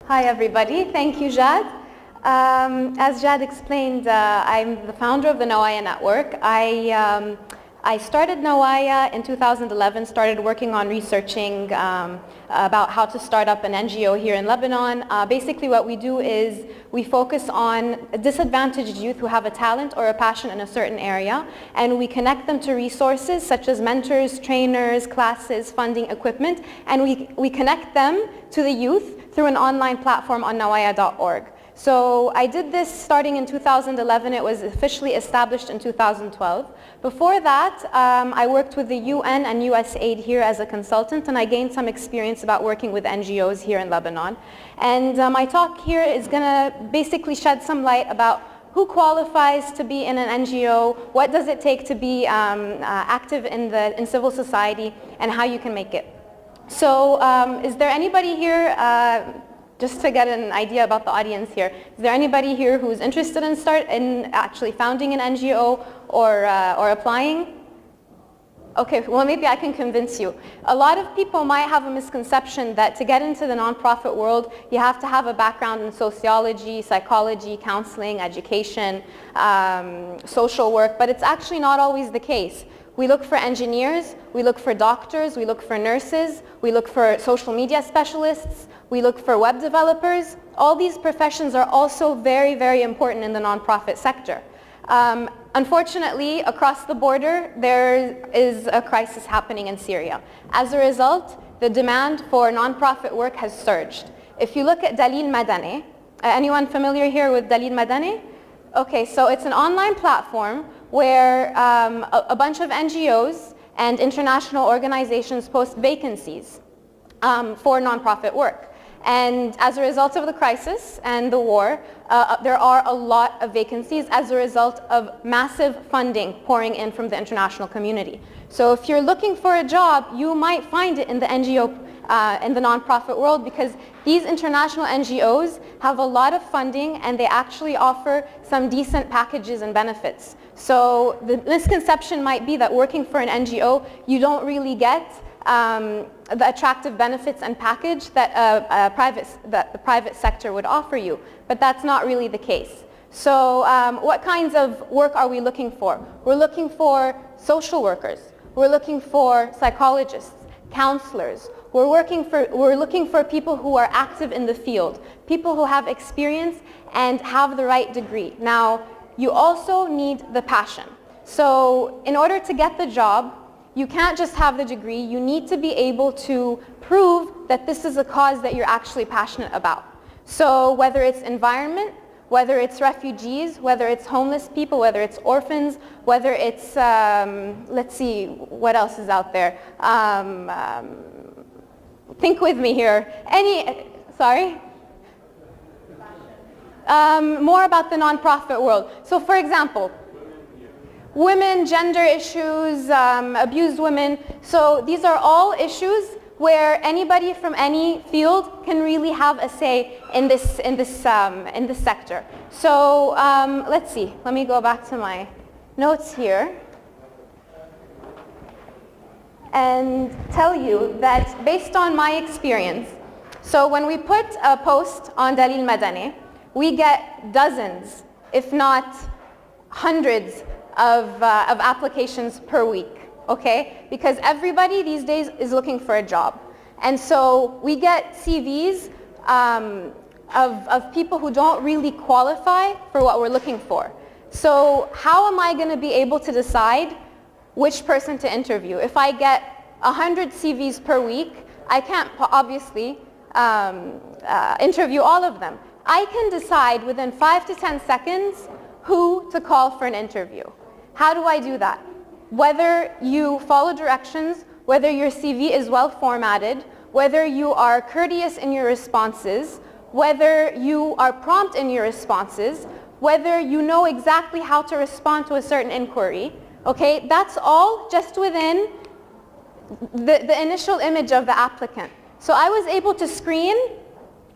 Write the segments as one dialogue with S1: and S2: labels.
S1: Hi everybody, thank you Jad. As Jad explained, I'm the founder of the Nawaya network. I started Nawaya in 2011, started working on researching about how to start up an NGO here in Lebanon. Basically what we do is we focus on disadvantaged youth who have a talent or a passion in a certain area, and we connect them to resources such as mentors, trainers, classes, funding, equipment, and we connect them to the youth through an online platform on nawaya.org. So I did this starting in 2011. It was officially established in 2012. Before that, I worked with the UN and USAID here as a consultant, and I gained some experience about working with NGOs here in Lebanon. And my talk here is going to basically shed some light about who qualifies to be in an NGO, what does it take to be active in civil society, and how you can make it. So is there anybody here, just to get an idea about the audience here, is there anybody here who's interested in actually founding an NGO or applying? Okay, well maybe I can convince you. A lot of people might have a misconception that to get into the nonprofit world, you have to have a background in sociology, psychology, counseling, education, social work, but it's actually not always the case. We look for engineers, we look for doctors, we look for nurses, we look for social media specialists, we look for web developers. All these professions are also very, very important in the nonprofit sector. Unfortunately, across the border, there is a crisis happening in Syria. As a result, the demand for nonprofit work has surged. If you look at Dalil Madani, anyone familiar here with Dalil Madani? Okay, so it's an online platform where a bunch of NGOs and international organizations post vacancies for nonprofit work. And as a result of the crisis and the war, there are a lot of vacancies as a result of massive funding pouring in from the international community. So if you're looking for a job, you might find it in the NGO, in the nonprofit world, because these international NGOs have a lot of funding and they actually offer some decent packages and benefits. So the misconception might be that working for an NGO, you don't really get the attractive benefits and package that the private sector would offer you, but that's not really the case. So what kinds of work are we looking for? We're looking for social workers, we're looking for psychologists, counselors, we're looking for people who are active in the field, people who have experience and have the right degree. Now, you also need the passion. So in order to get the job, you can't just have the degree, you need to be able to prove that this is a cause that you're actually passionate about. So whether it's environment, whether it's refugees, whether it's homeless people, whether it's orphans, whether it's, let's see, what else is out there? Think with me here. Sorry? More about the nonprofit world. So for example, women, gender issues, abused women. So these are all issues where anybody from any field can really have a say in this sector. So let's see. Let me go back to my notes here and tell you that based on my experience, so when we put a post on Dalil Madani, we get dozens, if not hundreds, of applications per week, okay? Because everybody these days is looking for a job. And so we get CVs of people who don't really qualify for what we're looking for. So how am I going to be able to decide which person to interview? If I get 100 CVs per week, I can't obviously interview all of them. I can decide within 5 to 10 seconds who to call for an interview. How do I do that? Whether you follow directions, whether your CV is well formatted, whether you are courteous in your responses, whether you are prompt in your responses, whether you know exactly how to respond to a certain inquiry, okay? That's all just within the initial image of the applicant. So I was able to screen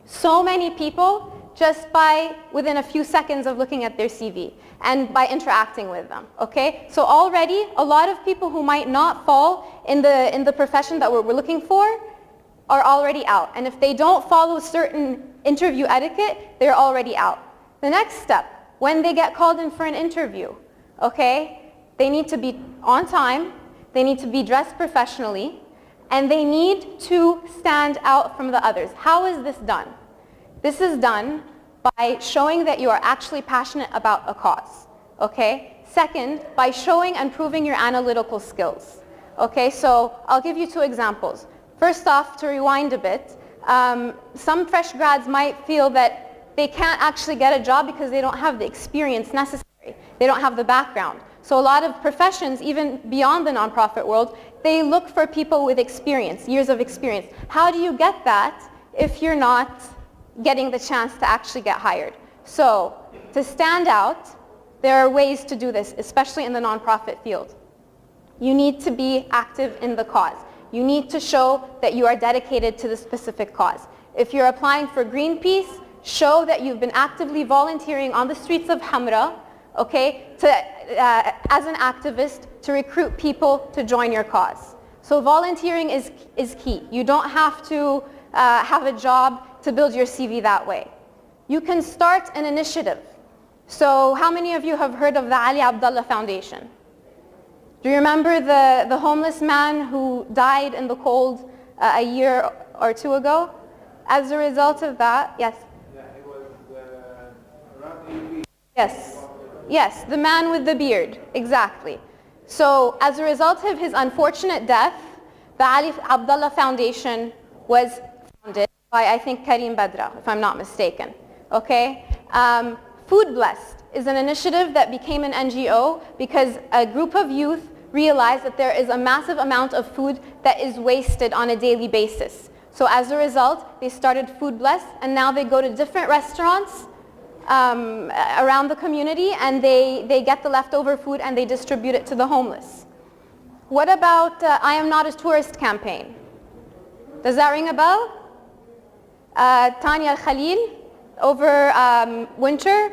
S1: so many people just by within a few seconds of looking at their CV and by interacting with them, okay? So already a lot of people who might not fall in the profession that we're looking for are already out. And if they don't follow certain interview etiquette, they're already out. The next step, when they get called in for an interview, okay, they need to be on time, they need to be dressed professionally, and they need to stand out from the others. How is this done? This is done by showing that you are actually passionate about a cause, okay? Second, by showing and proving your analytical skills. Okay, so I'll give you 2 examples. First off, to rewind a bit, some fresh grads might feel that they can't actually get a job because they don't have the experience necessary. They don't have the background. So a lot of professions, even beyond the nonprofit world, they look for people with experience, years of experience. How do you get that if you're not getting the chance to actually get hired? So to stand out, there are ways to do this, especially in the nonprofit field. You need to be active in the cause. You need to show that you are dedicated to the specific cause. If you're applying for Greenpeace, show that you've been actively volunteering on the streets of Hamra, okay, as an activist to recruit people to join your cause. So volunteering is key. You don't have to have a job to build your CV that way. You can start an initiative. So how many of you have heard of the Ali Abdullah Foundation? Do you remember the homeless man who died in the cold a year or 2 ago? As a result of that, yes?
S2: Yeah, it was around 8 weeks.
S1: Yes, the man with the beard, exactly. So as a result of his unfortunate death, the Ali Abdullah Foundation was founded by, I think, Karim Badra, if I'm not mistaken. Okay? Food Blessed is an initiative that became an NGO because a group of youth realized that there is a massive amount of food that is wasted on a daily basis. So as a result, they started Food Blessed, and now they go to different restaurants around the community, and they get the leftover food and they distribute it to the homeless. What about I Am Not a Tourist campaign? Does that ring a bell? Tanya Al-Khalil, over winter,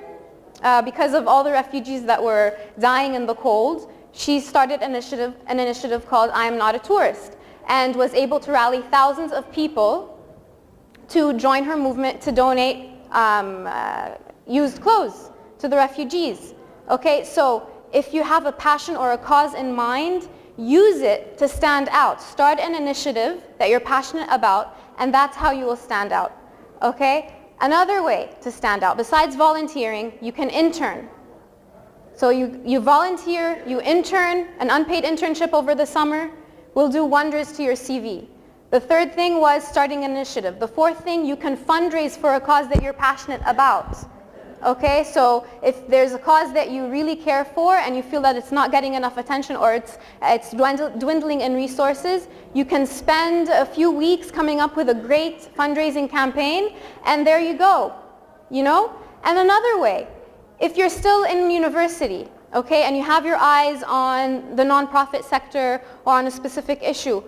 S1: because of all the refugees that were dying in the cold, she started an initiative called I Am Not a Tourist, and was able to rally thousands of people to join her movement to donate used clothes to the refugees. Okay, so if you have a passion or a cause in mind, use it to stand out. Start an initiative that you're passionate about, and that's how you will stand out. Okay? Another way to stand out, besides volunteering, you can intern. So you volunteer, you intern, an unpaid internship over the summer will do wonders to your CV. The third thing was starting an initiative. The fourth thing, you can fundraise for a cause that you're passionate about. Okay, so if there's a cause that you really care for and you feel that it's not getting enough attention or it's dwindling in resources, you can spend a few weeks coming up with a great fundraising campaign, and there you go, you know? And another way, if you're still in university, okay, and you have your eyes on the nonprofit sector or on a specific issue,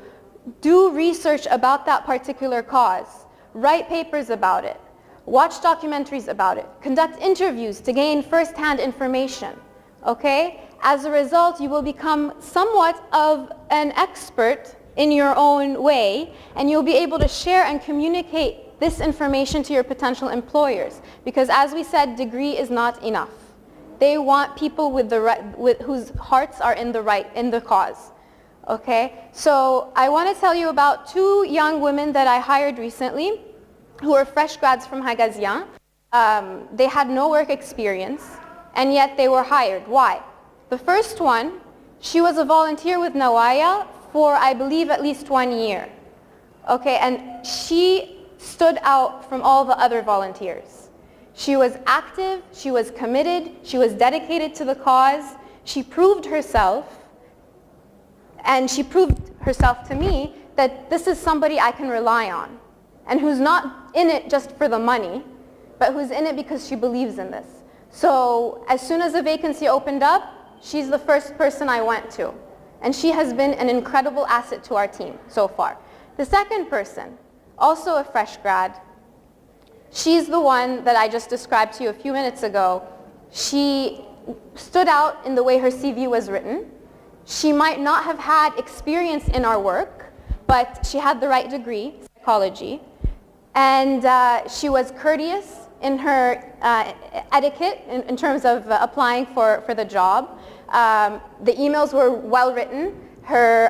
S1: do research about that particular cause. Write papers about it. Watch documentaries about it. Conduct interviews to gain first-hand information. Okay? As a result, you will become somewhat of an expert in your own way, and you'll be able to share and communicate this information to your potential employers. Because as we said, degree is not enough. They want people whose hearts are in the cause. Okay? So I want to tell you about 2 young women that I hired recently, who were fresh grads from Hagazian. They had no work experience, and yet they were hired. Why? The first one, she was a volunteer with Nawaya for, I believe, at least 1 year. Okay, and she stood out from all the other volunteers. She was active, she was committed, she was dedicated to the cause. She proved herself, and she proved herself to me that this is somebody I can rely on, and who's not in it just for the money, but who's in it because she believes in this. So as soon as a vacancy opened up, she's the first person I went to. And she has been an incredible asset to our team so far. The second person, also a fresh grad, she's the one that I just described to you a few minutes ago. She stood out in the way her CV was written. She might not have had experience in our work, but she had the right degree, psychology, and she was courteous in her etiquette in terms of applying for the job. The emails were well written. Her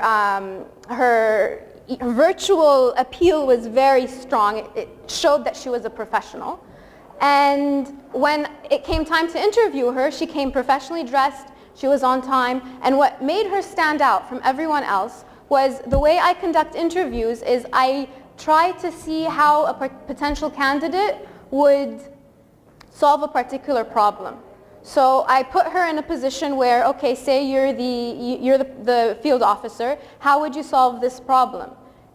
S1: virtual appeal was very strong. It showed that she was a professional. And when it came time to interview her, she came professionally dressed, she was on time, and what made her stand out from everyone else was the way I conduct interviews is I try to see how a potential candidate would solve a particular problem. So I put her in a position where, okay, say you're the field officer, how would you solve this problem?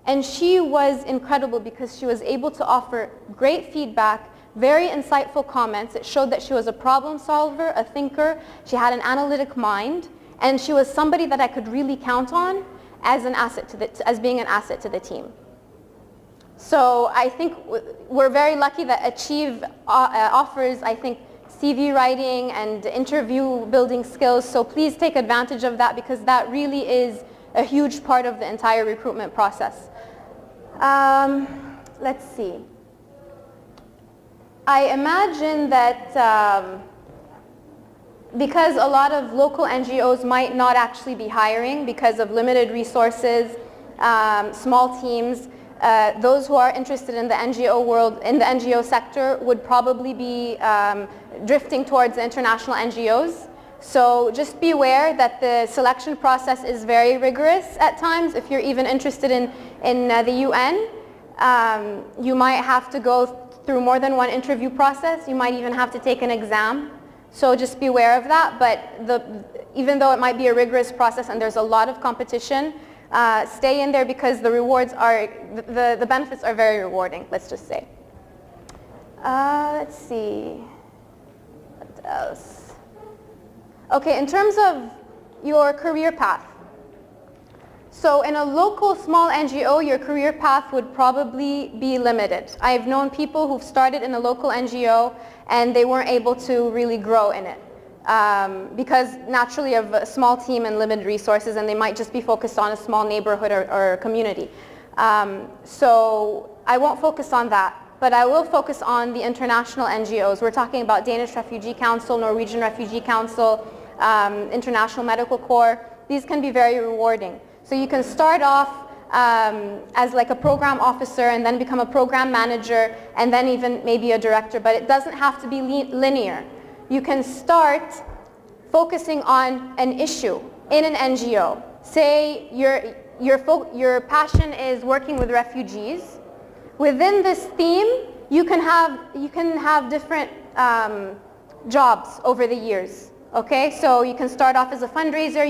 S1: And she was incredible because she was able to offer great feedback, very insightful comments. It showed that she was a problem solver, a thinker. She had an analytic mind, and she was somebody that I could really count on as an asset as being an asset to the team. So I think we're very lucky that Achieve offers, I think, CV writing and interview building skills. So please take advantage of that because that really is a huge part of the entire recruitment process. Let's see. I imagine that because a lot of local NGOs might not actually be hiring because of limited resources, small teams, those who are interested in the NGO world, in the NGO sector, would probably be drifting towards the international NGOs. So just be aware that the selection process is very rigorous at times. If you're even interested in the UN, you might have to go through more than one interview process. You might even have to take an exam. So just be aware of that. But even though it might be a rigorous process and there's a lot of competition, stay in there because the rewards are, the benefits are very rewarding, let's just say. Let's see, what else? Okay, in terms of your career path. So in a local small NGO, your career path would probably be limited. I've known people who've started in a local NGO and they weren't able to really grow in it. Because naturally of a small team and limited resources, and they might just be focused on a small neighborhood or community. So I won't focus on that, but I will focus on the international NGOs. We're talking about Danish Refugee Council, Norwegian Refugee Council, International Medical Corps. These can be very rewarding. So you can start off as like a program officer and then become a program manager and then even maybe a director, but it doesn't have to be linear. You can start focusing on an issue in an NGO. Say your passion is working with refugees. Within this theme, you can have different jobs over the years. Okay, so you can start off as a fundraiser,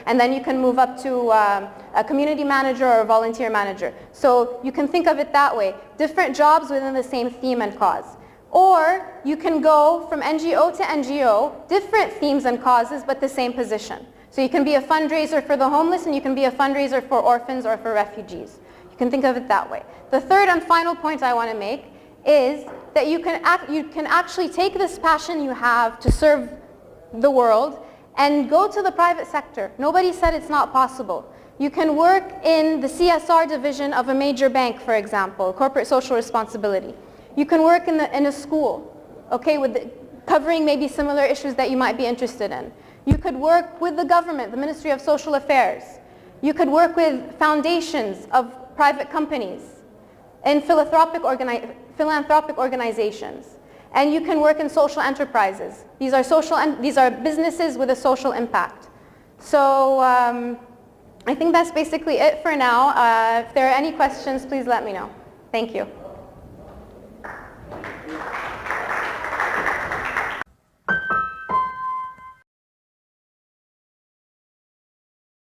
S1: and then you can move up to a community manager or a volunteer manager. So you can think of it that way, different jobs within the same theme and cause. Or you can go from NGO to NGO, different themes and causes, but the same position. So you can be a fundraiser for the homeless and you can be a fundraiser for orphans or for refugees. You can think of it that way. The third and final point I want to make is that you can actually take this passion you have to serve the world and go to the private sector. Nobody said it's not possible. You can work in the CSR division of a major bank, for example, corporate social responsibility. You can work in a school, okay, covering maybe similar issues that you might be interested in. You could work with the government, the Ministry of Social Affairs. You could work with foundations of private companies and philanthropic organizations. And you can work in social enterprises. These are businesses with a social impact. So I think that's basically it for now. If there are any questions, please let me know. Thank you.